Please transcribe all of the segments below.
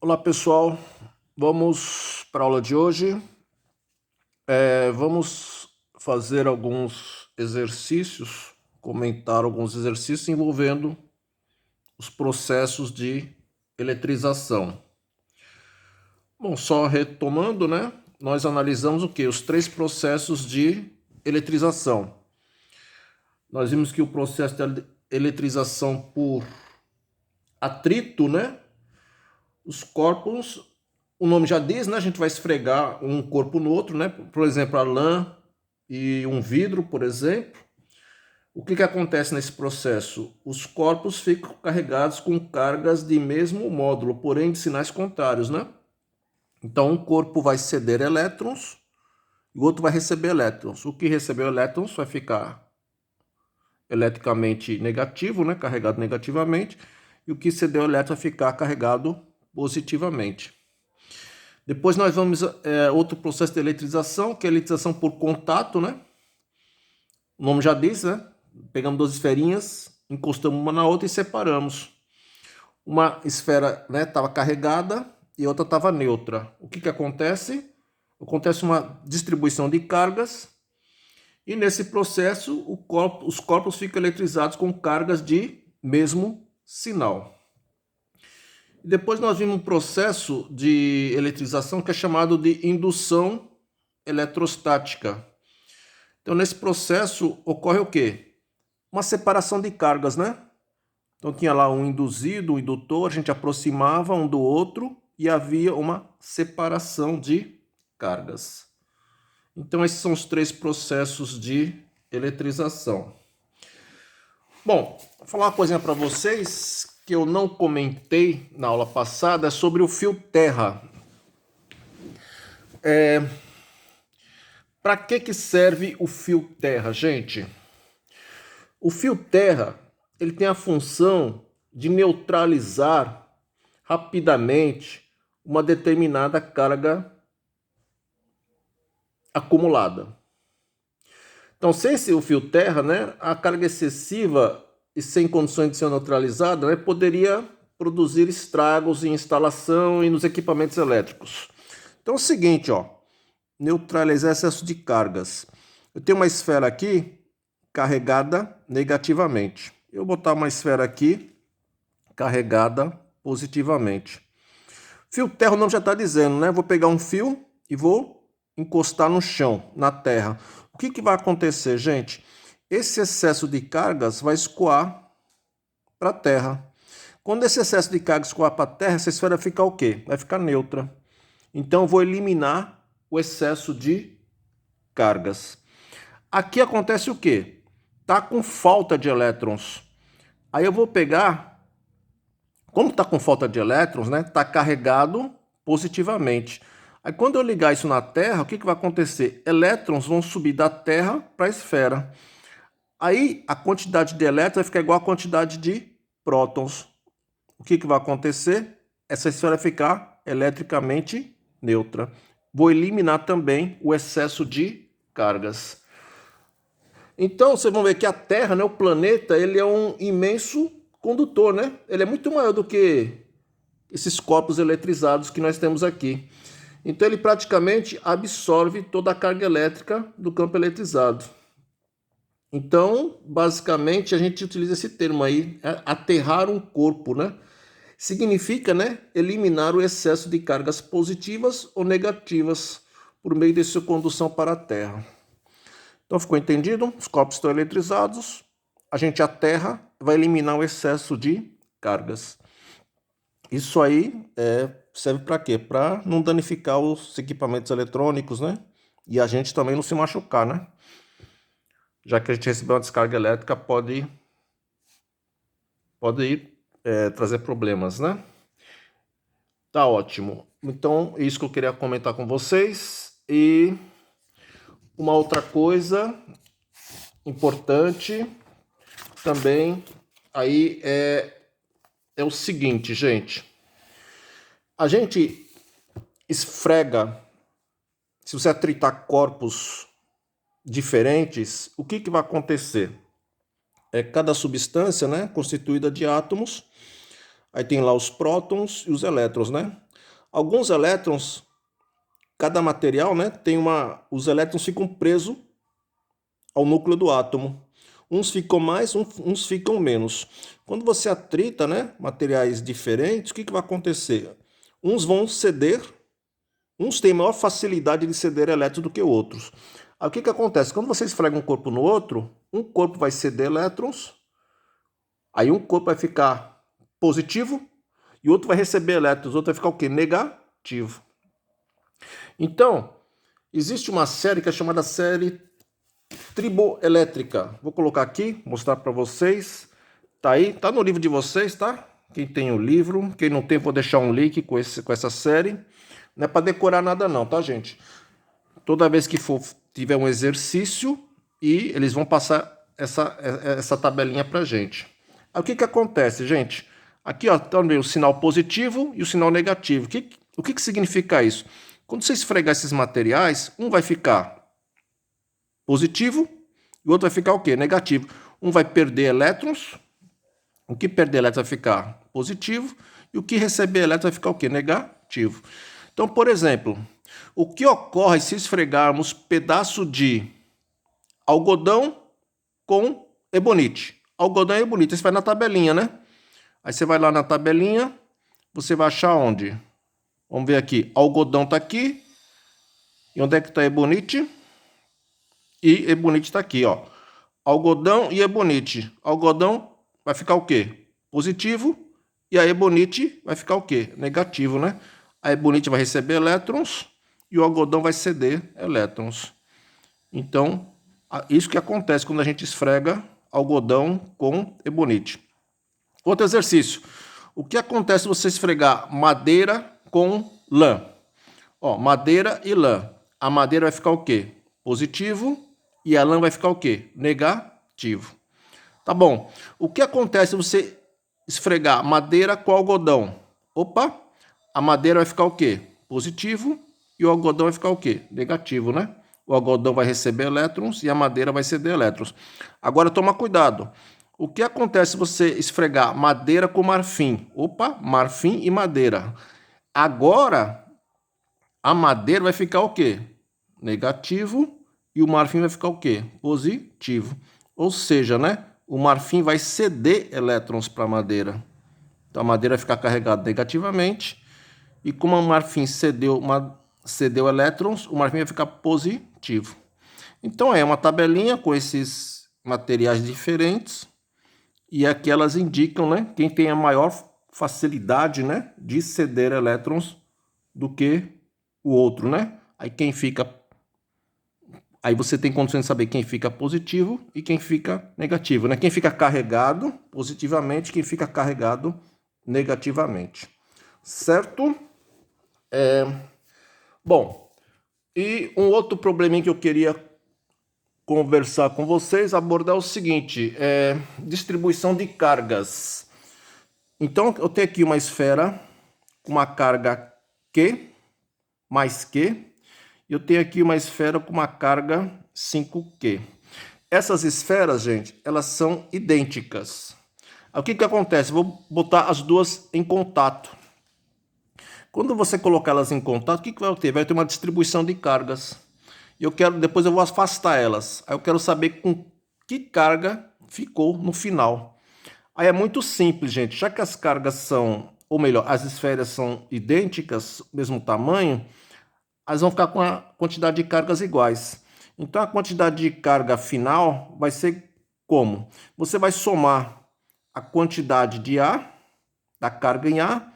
Olá pessoal, vamos para a aula de hoje. Vamos fazer alguns exercícios, comentar alguns exercícios envolvendo os processos de eletrização. Bom, só retomando, né? Nós analisamos o que? Os três processos de eletrização. Nós vimos que o processo de eletrização por atrito, né? Os corpos, o nome já diz, né? A gente vai esfregar um corpo no outro, né? Por exemplo, a lã e um vidro, por exemplo. O que acontece nesse processo? Os corpos ficam carregados com cargas de mesmo módulo, porém de sinais contrários, né? Então, um corpo vai ceder elétrons e o outro vai receber elétrons. O que recebeu elétrons vai ficar eletricamente negativo, né? Carregado negativamente, e o que cedeu elétrons vai ficar carregado positivamente. Depois nós vamos outro processo de eletrização, que é a eletrização por contato, né? O nome já diz, né? Pegamos duas esferinhas, encostamos uma na outra e separamos. Uma esfera, né, estava carregada e a outra estava neutra. O que acontece? Acontece uma distribuição de cargas e nesse processo os corpos ficam eletrizados com cargas de mesmo sinal. Depois nós vimos um processo de eletrização que é chamado de indução eletrostática. Então, nesse processo ocorre o quê? Uma separação de cargas, né? Então, tinha lá um induzido, um indutor, a gente aproximava um do outro e havia uma separação de cargas. Então, esses são os três processos de eletrização. Bom, vou falar uma coisinha para vocês que eu não comentei na aula passada, é sobre o fio terra. Para que serve o fio terra, gente? O fio terra, ele tem a função de neutralizar rapidamente uma determinada carga acumulada. Então, sem o fio terra, né, a carga excessiva e sem condições de ser neutralizada, né, poderia produzir estragos em instalação e nos equipamentos elétricos. Então é o seguinte, ó, neutralizar excesso de cargas. Eu tenho uma esfera aqui carregada negativamente. Eu vou botar uma esfera aqui carregada positivamente. Fio terra, o nome já está dizendo, né? Vou pegar um fio e vou encostar no chão, na terra. O que vai acontecer, gente? Esse excesso de cargas vai escoar para a terra. Quando esse excesso de carga escoar para a terra, essa esfera fica o quê? Vai ficar neutra. Então, eu vou eliminar o excesso de cargas. Aqui acontece o quê? Está com falta de elétrons. Aí eu vou pegar, como está com falta de elétrons, né? Está carregado positivamente. Aí quando eu ligar isso na Terra, o que vai acontecer? Elétrons vão subir da Terra para a esfera. Aí a quantidade de elétrons vai ficar igual à quantidade de prótons. O que vai acontecer? Essa esfera vai ficar eletricamente neutra. Vou eliminar também o excesso de cargas. Então, vocês vão ver que a Terra, né, o planeta, ele é um imenso condutor, né? Ele é muito maior do que esses corpos eletrizados que nós temos aqui. Então, ele praticamente absorve toda a carga elétrica do campo eletrizado. Então, basicamente, a gente utiliza esse termo aí, aterrar um corpo, né? Significa, né, eliminar o excesso de cargas positivas ou negativas por meio de sua condução para a Terra. Então, ficou entendido? Os corpos estão eletrizados, a gente aterra, vai eliminar o excesso de cargas. Isso aí serve para quê? Para não danificar os equipamentos eletrônicos, né? E a gente também não se machucar, né? Já que a gente recebeu uma descarga elétrica, pode trazer problemas, né? Tá ótimo. Então, isso que eu queria comentar com vocês. E uma outra coisa importante também aí é o seguinte, gente. A gente esfrega, se você atritar corpos diferentes, o que vai acontecer? Cada substância, né, constituída de átomos, aí tem lá os prótons e os elétrons, né? Alguns elétrons, cada material, né, os elétrons ficam presos ao núcleo do átomo. Uns ficam mais, uns ficam menos. Quando você atrita, né, materiais diferentes, o que vai acontecer? Uns vão ceder, uns têm maior facilidade de ceder elétrons do que outros. Aí o que acontece? Quando você esfrega um corpo no outro, um corpo vai ceder elétrons, aí um corpo vai ficar positivo e o outro vai receber elétrons, o outro vai ficar o quê? Negativo. Então, existe uma série que é chamada série triboelétrica. Vou colocar aqui, mostrar para vocês. Tá aí, tá no livro de vocês, tá? Quem tem o livro, quem não tem, vou deixar um link com essa série. Não é para decorar nada não, tá, gente? Toda vez que tiver um exercício, e eles vão passar essa tabelinha pra gente. Aí o que acontece, gente? Aqui, ó, também o sinal positivo e o sinal negativo. O que significa isso? Quando você esfregar esses materiais, um vai ficar positivo e o outro vai ficar o quê? Negativo. Um vai perder elétrons, o que perder elétrons vai ficar positivo e o que receber elétrons vai ficar o quê? Negativo. Então, por exemplo, o que ocorre se esfregarmos pedaço de algodão com ebonite? Algodão e ebonite, você vai na tabelinha, né? Aí você vai lá na tabelinha, você vai achar onde? Vamos ver aqui, algodão está aqui. E onde é que está ebonite? E ebonite está aqui, ó. Algodão e ebonite. Algodão vai ficar o quê? Positivo. E a ebonite vai ficar o quê? Negativo, né? A ebonite vai receber elétrons e o algodão vai ceder elétrons. Então, isso que acontece quando a gente esfrega algodão com ebonite. Outro exercício. O que acontece se você esfregar madeira com lã? Ó, madeira e lã. A madeira vai ficar o quê? Positivo. E a lã vai ficar o quê? Negativo. Tá bom. O que acontece se você esfregar madeira com algodão? Opa, a madeira vai ficar o quê? Positivo. E o algodão vai ficar o quê? Negativo, né? O algodão vai receber elétrons e a madeira vai ceder elétrons. Agora toma cuidado. O que acontece se você esfregar madeira com marfim? Opa, marfim e madeira. Agora a madeira vai ficar o quê? Negativo. E o marfim vai ficar o quê? Positivo. Ou seja, né? O marfim vai ceder elétrons para a madeira. Então a madeira vai ficar carregada negativamente. E como o marfim cedeu elétrons, o marfim vai ficar positivo. Então é uma tabelinha com esses materiais diferentes. E aqui elas indicam, né, quem tem a maior facilidade, né, de ceder elétrons do que o outro, né? Aí você tem condições de saber quem fica positivo e quem fica negativo, né? Quem fica carregado positivamente, quem fica carregado negativamente. Certo? Bom, e um outro probleminha que eu queria conversar com vocês, abordar é o seguinte, distribuição de cargas. Então, eu tenho aqui uma esfera com uma carga Q mais Q, e eu tenho aqui uma esfera com uma carga 5Q. Essas esferas, gente, elas são idênticas. Aí, o que acontece? Vou botar as duas em contato. Quando você colocar elas em contato, o que vai ter? Vai ter uma distribuição de cargas. E depois eu vou afastar elas. Aí eu quero saber com que carga ficou no final. Aí é muito simples, gente. Já que as cargas são, ou melhor, as esferas são idênticas, mesmo tamanho, elas vão ficar com a quantidade de cargas iguais. Então a quantidade de carga final vai ser como? Você vai somar a quantidade de A, da carga em A,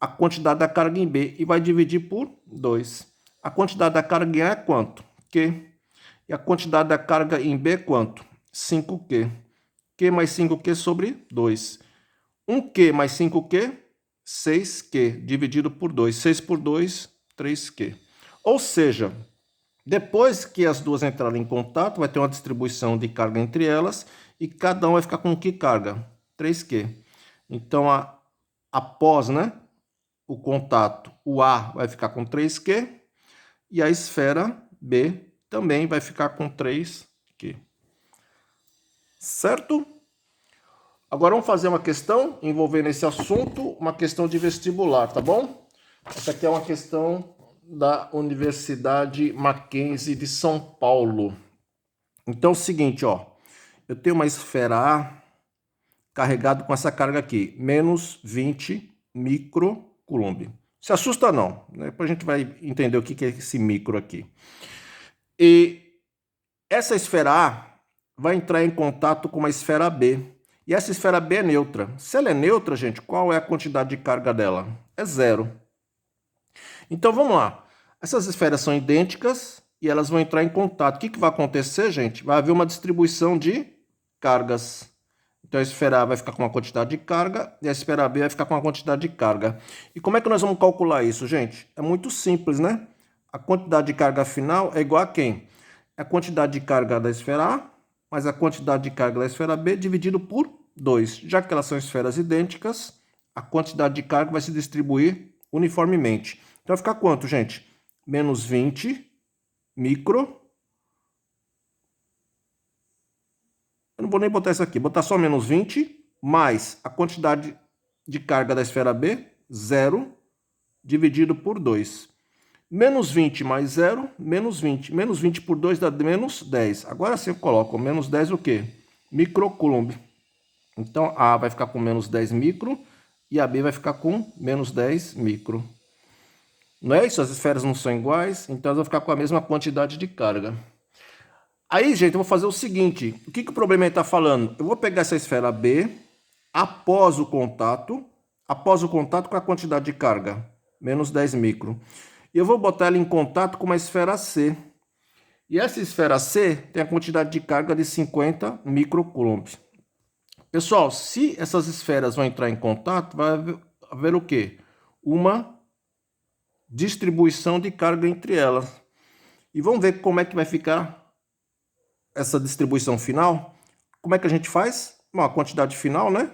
a quantidade da carga em B e vai dividir por 2. A quantidade da carga em A é quanto? Q. E a quantidade da carga em B é quanto? 5Q. Q mais 5Q sobre 2. 1Q mais 5Q, 6Q, dividido por 2. 6 por 2, 3Q. Ou seja, depois que as duas entrarem em contato, vai ter uma distribuição de carga entre elas e cada um vai ficar com que carga? 3Q. Então, após, né, o contato, o A vai ficar com 3Q e a esfera B também vai ficar com 3Q. Certo? Agora vamos fazer uma questão envolvendo esse assunto, uma questão de vestibular, tá bom? Essa aqui é uma questão da Universidade Mackenzie de São Paulo. Então é o seguinte, ó. Eu tenho uma esfera A carregado com essa carga aqui, menos 20 microcoulomb. Se assusta não, né? Depois a gente vai entender o que é esse micro aqui. E essa esfera A vai entrar em contato com uma esfera B. E essa esfera B é neutra. Se ela é neutra, gente, qual é a quantidade de carga dela? É zero. Então vamos lá. Essas esferas são idênticas e elas vão entrar em contato. O que vai acontecer, gente? Vai haver uma distribuição de cargas. Então a esfera A vai ficar com uma quantidade de carga e a esfera B vai ficar com uma quantidade de carga. E como é que nós vamos calcular isso, gente? É muito simples, né? A quantidade de carga final é igual a quem? É a quantidade de carga da esfera A mais a quantidade de carga da esfera B dividido por 2. Já que elas são esferas idênticas, a quantidade de carga vai se distribuir uniformemente. Então vai ficar quanto, gente? Menos 20 micro. Eu não vou nem botar isso aqui, vou botar só menos 20 mais a quantidade de carga da esfera B, 0, dividido por 2. Menos 20 mais 0, menos 20. Menos 20 por 2 dá menos 10. Agora sim eu coloco menos 10 o quê? Microcoulomb. Então a vai ficar com menos 10 micro e a B vai ficar com menos 10 micro. Não é isso? As esferas não são iguais, então elas vão ficar com a mesma quantidade de carga. Aí, gente, eu vou fazer o seguinte. O que o problema está falando? Eu vou pegar essa esfera B após o contato com a quantidade de carga, menos 10 micro. E eu vou botar ela em contato com uma esfera C. E essa esfera C tem a quantidade de carga de 50 microcoulomb. Pessoal, se essas esferas vão entrar em contato, vai haver o quê? Uma distribuição de carga entre elas. E vamos ver como é que vai ficar essa distribuição final. Como é que a gente faz? Bom, a quantidade final, né?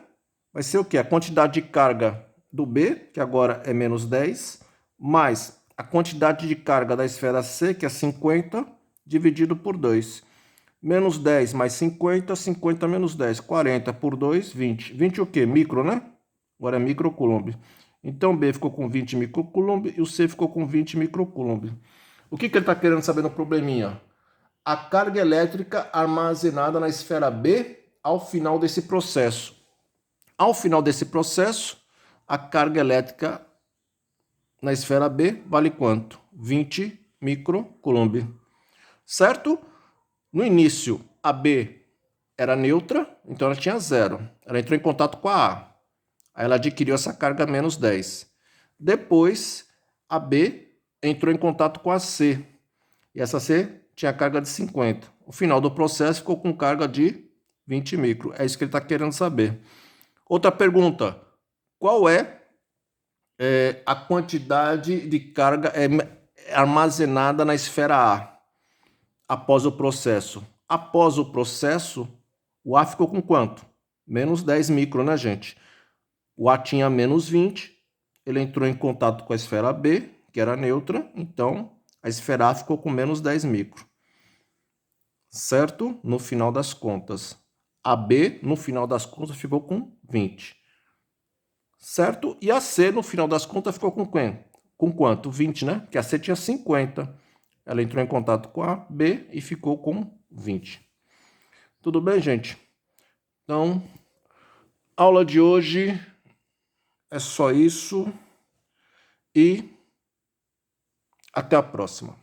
Vai ser o quê? A quantidade de carga do B, que agora é menos 10, mais a quantidade de carga da esfera C, que é 50, dividido por 2. Menos 10 mais 50, 50 menos 10, 40 por 2, 20. 20 o quê? Micro, né? Agora é microcoulomb. Então B ficou com 20 microcoulomb e o C ficou com 20 microcoulomb. O que ele está querendo saber no probleminha? A carga elétrica armazenada na esfera B ao final desse processo. Ao final desse processo, a carga elétrica na esfera B vale quanto? 20 microcoulomb. Certo? No início, a B era neutra, então ela tinha 0. Ela entrou em contato com a A. Aí ela adquiriu essa carga menos 10. Depois, a B entrou em contato com a C. E essa C tinha carga de 50. O final do processo ficou com carga de 20 micro. É isso que ele está querendo saber. Outra pergunta. Qual é a quantidade de carga armazenada na esfera A após o processo? Após o processo, o A ficou com quanto? Menos 10 micro, né, gente? O A tinha menos 20, ele entrou em contato com a esfera B, que era neutra, então a esfera A ficou com menos 10 micro. Certo? No final das contas. A B, no final das contas, ficou com 20. Certo? E a C, no final das contas, ficou com quem? Com quanto? 20, né? Porque a C tinha 50. Ela entrou em contato com a B e ficou com 20. Tudo bem, gente? Então, aula de hoje é só isso. E até a próxima.